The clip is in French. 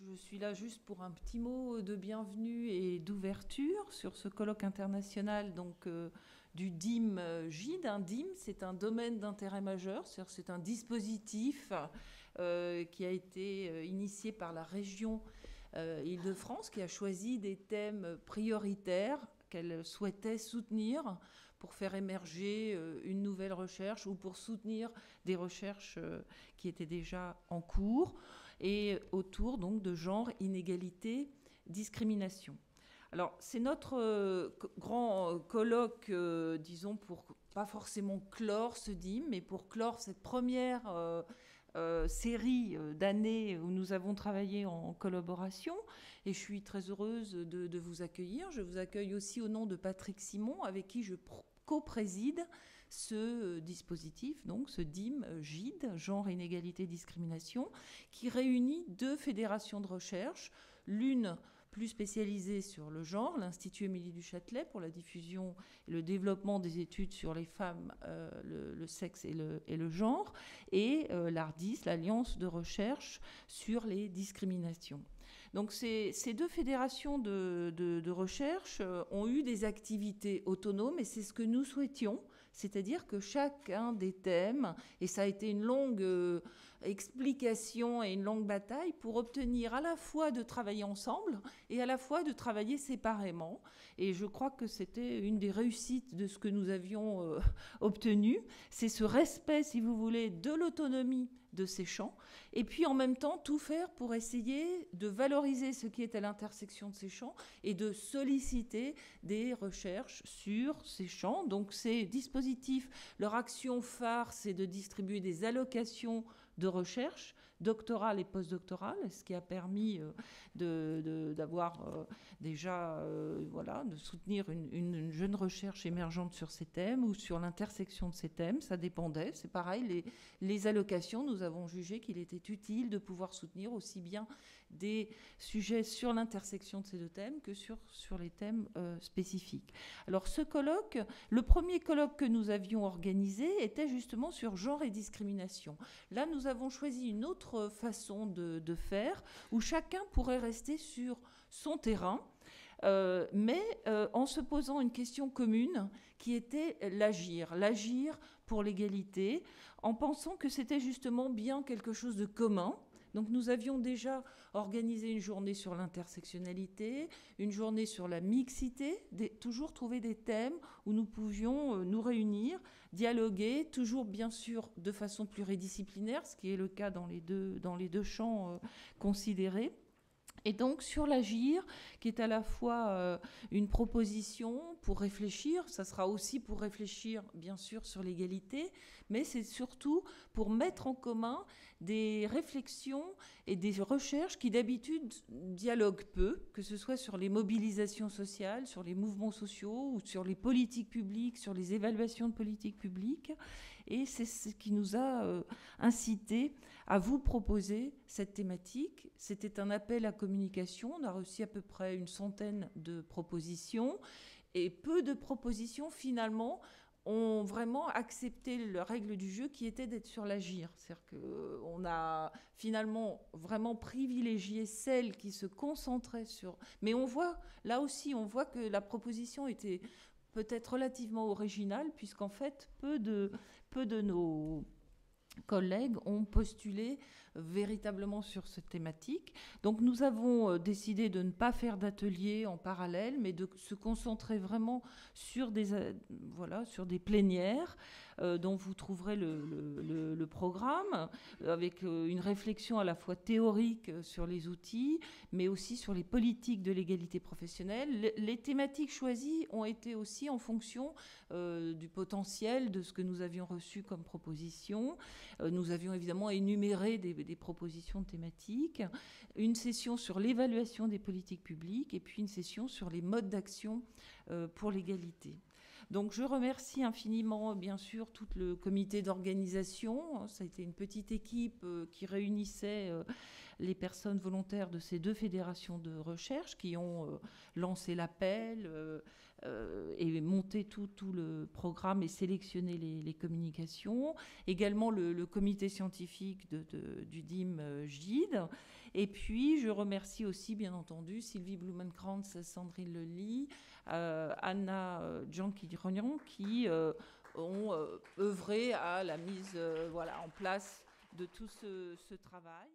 Je suis là juste pour un petit mot de bienvenue et d'ouverture sur ce colloque international du DIM GID. Un DIM, c'est un domaine d'intérêt majeur, c'est un dispositif qui a été initié par la région Île-de-France, qui a choisi des thèmes prioritaires qu'elle souhaitait soutenir pour faire émerger une nouvelle recherche ou pour soutenir des recherches qui étaient déjà en cours et autour donc de genre, inégalité, discrimination. Alors c'est notre grand colloque, disons, pour pas forcément clore ce DIM, mais pour clore cette première série d'années où nous avons travaillé en collaboration. Et je suis très heureuse de vous accueillir. Je vous accueille aussi au nom de Patrick Simon, avec qui je co-préside ce dispositif, donc ce DIM GID, genre, inégalité, discrimination, qui réunit deux fédérations de recherche, l'une plus spécialisée sur le genre, l'Institut Émilie du Châtelet pour la diffusion et le développement des études sur les femmes, le sexe et le genre, et l'ARDIS, l'Alliance de recherche sur les discriminations. Donc ces deux fédérations de recherche ont eu des activités autonomes et c'est ce que nous souhaitions, c'est-à-dire que chacun des thèmes, et ça a été une longue explication et une longue bataille pour obtenir à la fois de travailler ensemble et à la fois de travailler séparément. Et je crois que c'était une des réussites de ce que nous avions obtenu. C'est ce respect, si vous voulez, de l'autonomie de ces champs, et puis en même temps tout faire pour essayer de valoriser ce qui est à l'intersection de ces champs et de solliciter des recherches sur ces champs. Donc ces dispositifs, leur action phare, c'est de distribuer des allocations de recherche doctorale et postdoctorale, ce qui a permis d'avoir déjà, voilà, de soutenir une jeune recherche émergente sur ces thèmes ou sur l'intersection de ces thèmes. Ça dépendait. C'est pareil, les allocations, nous avons jugé qu'il était utile de pouvoir soutenir aussi bien des sujets sur l'intersection de ces deux thèmes que sur les thèmes spécifiques. Alors ce colloque, le premier colloque que nous avions organisé était justement sur genre et discrimination. Là, nous avons choisi une autre façon de faire où chacun pourrait rester sur son terrain, mais en se posant une question commune qui était l'agir pour l'égalité, en pensant que c'était justement bien quelque chose de commun. Donc nous avions déjà organisé une journée sur l'intersectionnalité, une journée sur la mixité, toujours trouver des thèmes où nous pouvions nous réunir, dialoguer, toujours bien sûr de façon pluridisciplinaire, ce qui est le cas dans les deux champs considérés. Et donc sur l'agir, qui est à la fois une proposition pour réfléchir, ça sera aussi pour réfléchir bien sûr sur l'égalité, mais c'est surtout pour mettre en commun des réflexions et des recherches qui d'habitude dialoguent peu, que ce soit sur les mobilisations sociales, sur les mouvements sociaux ou sur les politiques publiques, sur les évaluations de politiques publiques. Et c'est ce qui nous a incité à vous proposer cette thématique. C'était un appel à communication. On a reçu à peu près une centaine de propositions. Et peu de propositions, finalement, ont vraiment accepté la règle du jeu qui était d'être sur l'agir. C'est-à-dire qu'on a finalement vraiment privilégié celles qui se concentraient sur... Mais on voit, là aussi, on voit que la proposition était peut-être relativement originale, puisqu'en fait, peu de nos collègues ont postulé véritablement sur cette thématique. Donc nous avons décidé de ne pas faire d'atelier en parallèle, mais de se concentrer vraiment sur sur des plénières dont vous trouverez le programme, avec une réflexion à la fois théorique sur les outils, mais aussi sur les politiques de l'égalité professionnelle. Les thématiques choisies ont été aussi en fonction du potentiel de ce que nous avions reçu comme proposition. Nous avions évidemment énuméré des propositions thématiques, une session sur l'évaluation des politiques publiques et puis une session sur les modes d'action pour l'égalité. Donc je remercie infiniment, bien sûr, tout le comité d'organisation. Ça a été une petite équipe qui réunissait les personnes volontaires de ces deux fédérations de recherche qui ont lancé l'appel, et monter tout le programme et sélectionner les communications. Également le comité scientifique du DIM GIDE. Et puis, je remercie aussi, bien entendu, Sylvie Blumenkrantz, Sandrine Lely, Anna Djanki-Rognan, qui ont œuvré à la mise en place de tout ce travail.